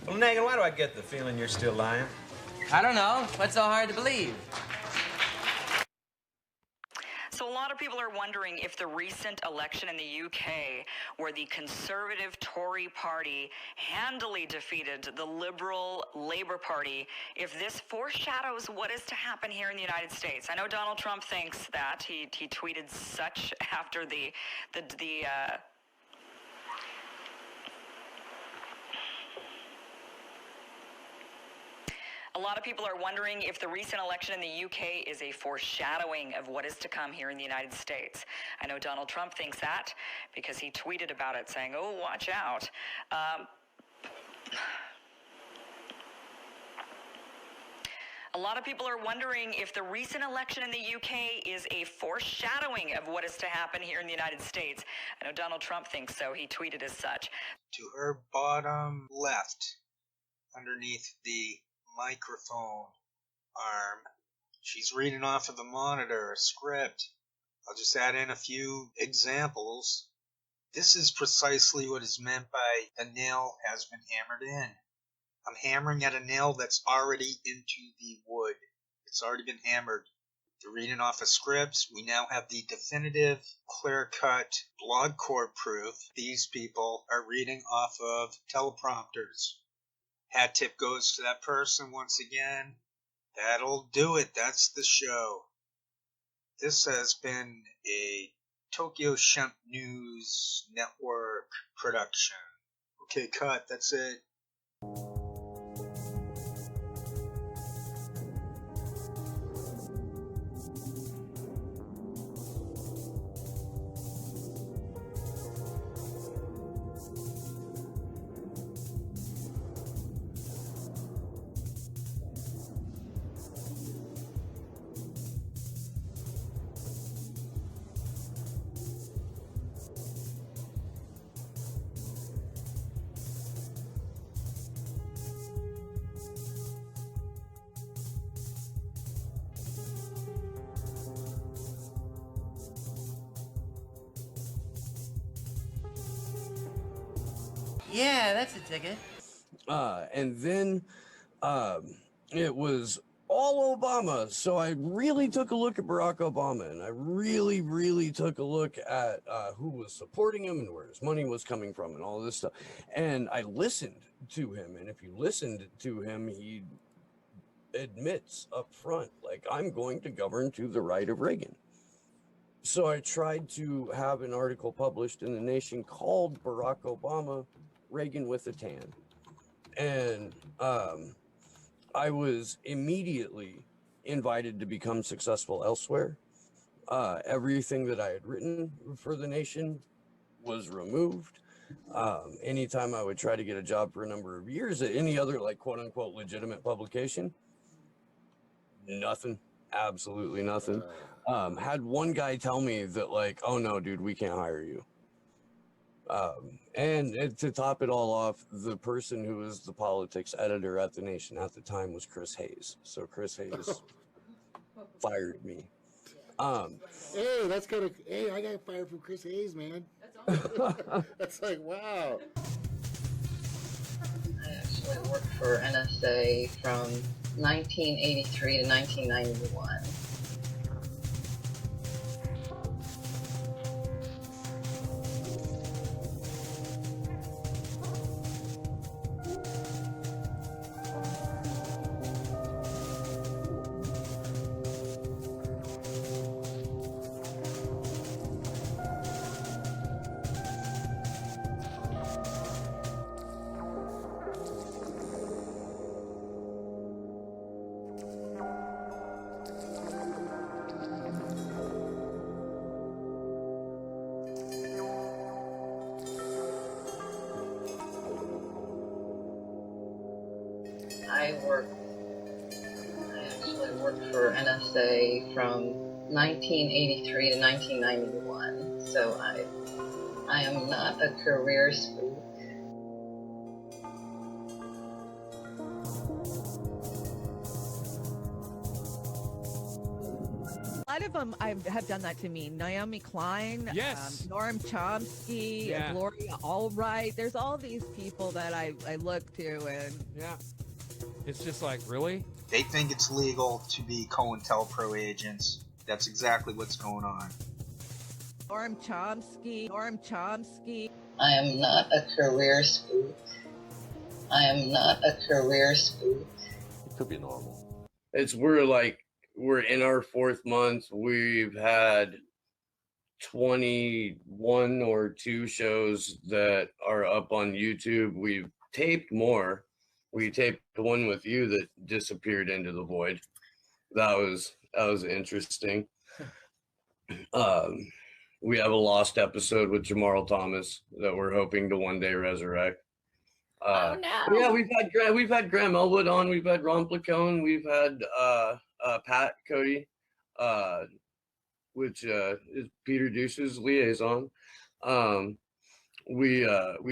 Well, Nagin, why do I get the feeling you're still lying? I don't know. What's so hard to believe? So a lot of people are wondering if the recent election in the UK, where the Conservative Tory party handily defeated the Liberal Labour Party, if this foreshadows what is to happen here in the United States. I know Donald Trump thinks that. He tweeted such after A lot of people are wondering if the recent election in the UK is a foreshadowing of what is to come here in the United States. I know Donald Trump thinks that because he tweeted about it saying, oh, watch out. A lot of people are wondering if the recent election in the UK is a foreshadowing of what is to happen here in the United States. I know Donald Trump thinks so. He tweeted as such. To her bottom left, underneath the microphone arm, she's reading off of the monitor a script. I'll just add in a few examples. This is precisely what is meant by "the nail has been hammered in." I'm hammering at a nail that's already into the wood. It's already been hammered. They're reading off of scripts. We now have the definitive, clear-cut, blog court proof. These people are reading off of teleprompters. Hat tip goes to that person once again. That'll do it. That's the show. This has been a Tokyo Shemp News Network production. Okay, cut. That's it. Yeah, that's a ticket. And then it was all Obama. So I really took a look at Barack Obama, and I really, really took a look at who was supporting him and where his money was coming from and all this stuff. And I listened to him. And if you listened to him, he admits up front, like, I'm going to govern to the right of Reagan. So I tried to have an article published in The Nation called Barack Obama, Reagan with a Tan. And I was immediately invited to become successful elsewhere. Everything that I had written for The Nation was removed. Anytime I would try to get a job for a number of years at any other, like, quote unquote legitimate publication, nothing, absolutely nothing. Had one guy tell me that, like, oh no, dude, we can't hire you. And to top it all off, the person who was the politics editor at The Nation at the time was Chris Hayes. So Chris Hayes fired me. Hey, that's kind of, hey, I got fired from Chris Hayes, man. That's awesome. That's like, wow. I actually worked for NSA from 1983 to 1991. I actually worked for NSA from 1983 to 1991, so I am not a career spook. A lot of of them have done that to me. Naomi Klein, Yes. Norm Chomsky, Yeah. Gloria Allbright. There's all these people that I look to, and Yeah. It's just like, really? They think it's legal to be COINTELPRO agents. That's exactly what's going on. Norm Chomsky. I am not a career spook. I am not a career spook. It could be normal. We're in our 4th month. We've had 21 or 2 shows that are up on YouTube. We've taped more. We taped the one with you that disappeared into the void. That was interesting. We have a lost episode with Jamarl Thomas that we're hoping to one day resurrect. Oh no! Yeah, we've had Graham Elwood on. We've had Ron Placone. We've had Pat Cody, which is Peter Douche's liaison. We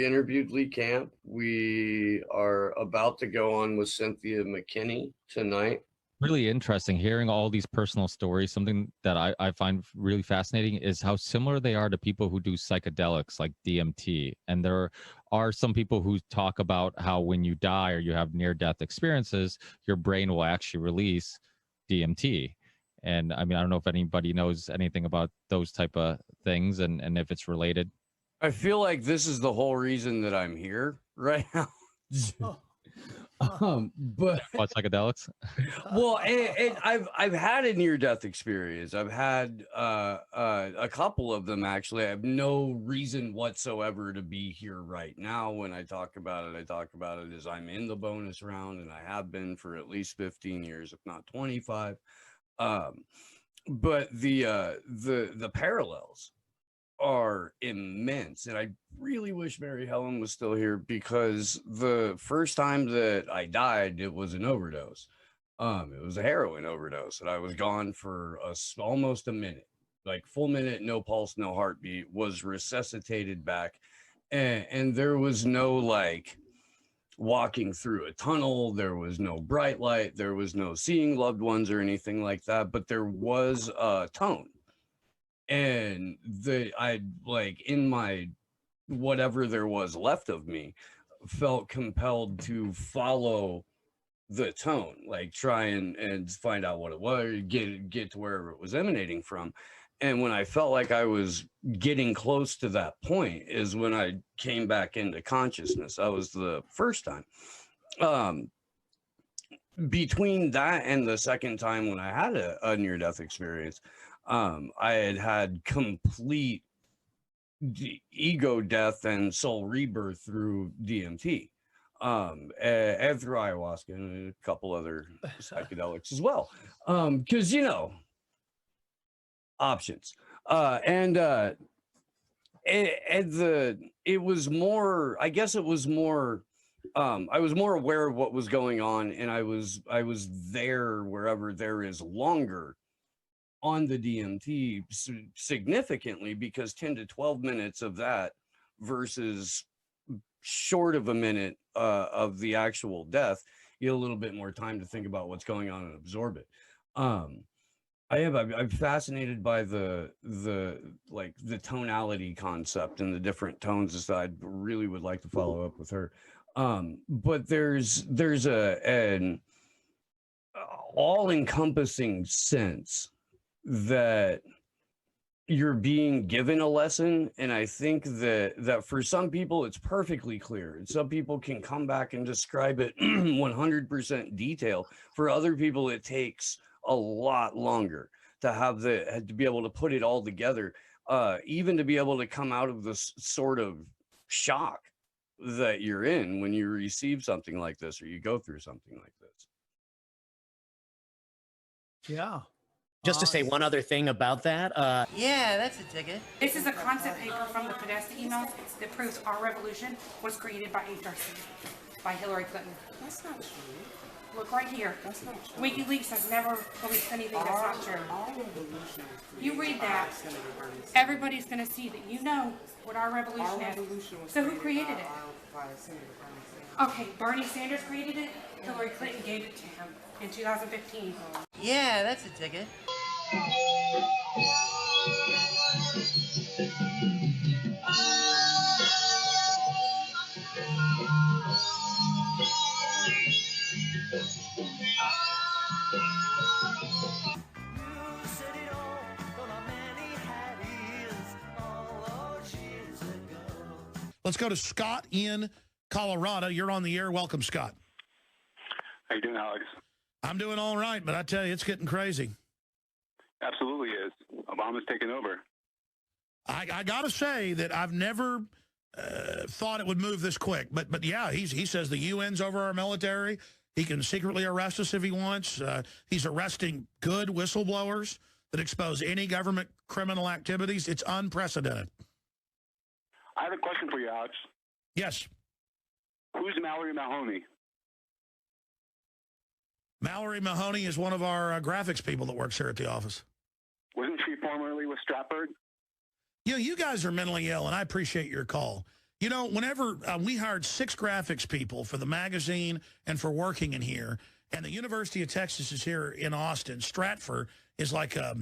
interviewed Lee Camp. We are about to go on with Cynthia McKinney tonight. Really interesting hearing all these personal stories. Something that I find really fascinating is how similar they are to people who do psychedelics like DMT. And there are some people who talk about how when you die or you have near-death experiences, your brain will actually release DMT. And I mean, I don't know if anybody knows anything about those type of things and if it's related. I feel like this is the whole reason that I'm here right now. But What, psychedelics? well, I've had a near-death experience. I've had a couple of them actually. I have no reason whatsoever to be here right now. When I talk about it as I'm in the bonus round, and I have been for at least 15 years, if not 25. But the parallels are immense, and I really wish Mary Helen was still here, because the first time that I died, it was an overdose. It was a heroin overdose, and I was gone for almost a minute, like full minute, no pulse, no heartbeat, was resuscitated back, and there was no like walking through a tunnel, there was no bright light, there was no seeing loved ones or anything like that, but there was a tone. And I like in my whatever there was left of me felt compelled to follow the tone, like try and find out what it was, get to wherever it was emanating from. And when I felt like I was getting close to that point is when I came back into consciousness. That was the first time. Between that and the second time when I had a near-death experience, I had complete ego death and soul rebirth through DMT, and through ayahuasca and a couple other psychedelics as well. Because options. It was more. I guess it was more. I was more aware of what was going on, and I was there wherever there is longer on the DMT significantly, because 10 to 12 minutes of that versus short of a minute of the actual death, you get a little bit more time to think about what's going on and absorb it. I'm fascinated by the tonality concept and the different tones that I really would like to follow up with her. But there's an all-encompassing sense that you're being given a lesson, and I think that for some people it's perfectly clear, and some people can come back and describe it 100% detail. For other people it takes a lot longer to be able to put it all together, even to be able to come out of this sort of shock that you're in when you receive something like this or you go through something like this. Yeah. Just to say one other thing about that. Yeah, that's a ticket. This is a concept paper from the Podesta emails that proves our revolution was created by HRC, by Hillary Clinton. That's not true. Look right here. That's not true. WikiLeaks has never released anything that's not true. All revolution was You read that, Senator Bernie Sanders. everybody's going to see that you know what our Our revolution revolution is. was So who created it? by Senator Bernie Sanders. Okay, Bernie Sanders created it. Hillary Clinton gave it to him in 2015. Yeah, that's a ticket. Let's go to Scott in Colorado. You're on the air. Welcome, Scott. How you doing, Alex? I'm doing all right, but I tell you, it's getting crazy. Absolutely is. Obama's taking over. I got to say that I've never thought it would move this quick. But yeah, he says the UN's over our military. He can secretly arrest us if he wants. He's arresting good whistleblowers that expose any government criminal activities. It's unprecedented. I have a question for you, Alex. Yes. Who's Mallory Mahoney? Mallory Mahoney is one of our graphics people that works here at the office. Wasn't she formerly with Stratford? You know, you guys are mentally ill, and I appreciate your call. You know, whenever we hired 6 graphics people for the magazine and for working in here, and the University of Texas is here in Austin, Stratford is like a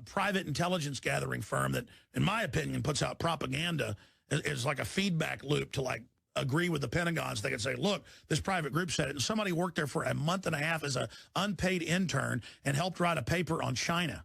private intelligence gathering firm that, in my opinion, puts out propaganda is like a feedback loop to like agree with the Pentagon. So they can say, look, this private group said it. And somebody worked there for a month and a half as an unpaid intern and helped write a paper on China.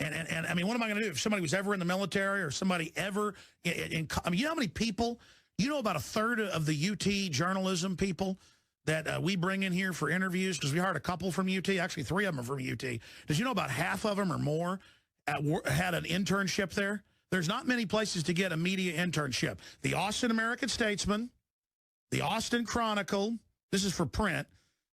And I mean, what am I going to do if somebody was ever in the military or somebody ever I mean, you know how many people, you know, about 1/3 of the UT journalism people that we bring in here for interviews, because we hired a couple from UT, actually 3 of them are from UT. Did you know about half of them or more had an internship there? There's not many places to get a media internship. The Austin American-Statesman, the Austin Chronicle, this is for print,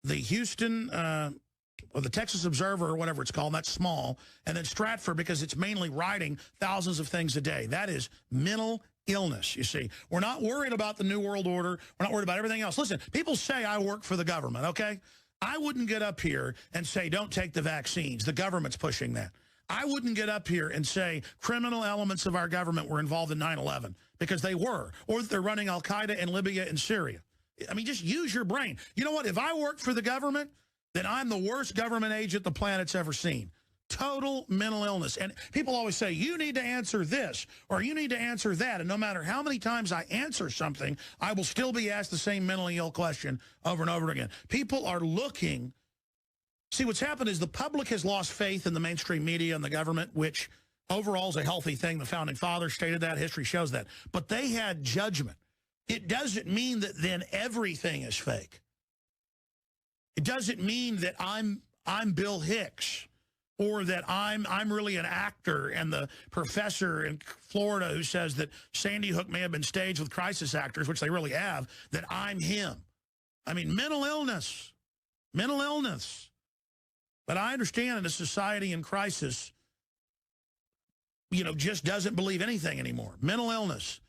the Houston, or the Texas Observer or whatever it's called, that's small, and then Stratford because it's mainly writing thousands of things a day. That is mental illness, you see. We're not worried about the New World Order. We're not worried about everything else. Listen, people say I work for the government, okay? I wouldn't get up here and say don't take the vaccines. The government's pushing that. I wouldn't get up here and say criminal elements of our government were involved in 9/11 because they were, or that they're running Al-Qaeda in Libya and Syria. I mean, just use your brain. You know what? If I worked for the government, then I'm the worst government agent the planet's ever seen. Total mental illness. And people always say, you need to answer this or you need to answer that. And no matter how many times I answer something, I will still be asked the same mentally ill question over and over again. People are looking. See, what's happened is the public has lost faith in the mainstream media and the government, which overall is a healthy thing. The Founding Fathers stated that. History shows that. But they had judgment. It doesn't mean that then everything is fake. It doesn't mean that I'm Bill Hicks or that I'm really an actor and the professor in Florida who says that Sandy Hook may have been staged with crisis actors, which they really have, that I'm him. I mean, mental illness. Mental illness. But I understand in a society in crisis, you know, just doesn't believe anything anymore. Mental illness.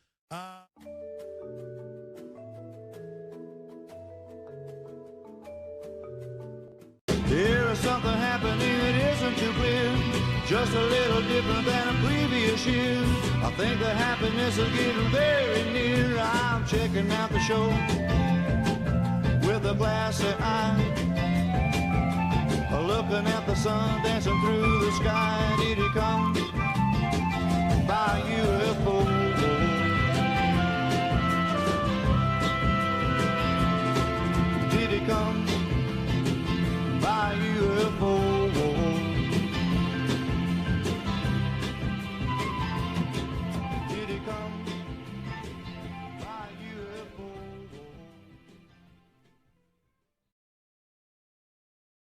Here is something happening that isn't too clear, just a little different than a previous year. I think the happiness is getting very near. I'm checking out the show with a glassy eye, looking at the sun dancing through the sky, and here he comes by UFO.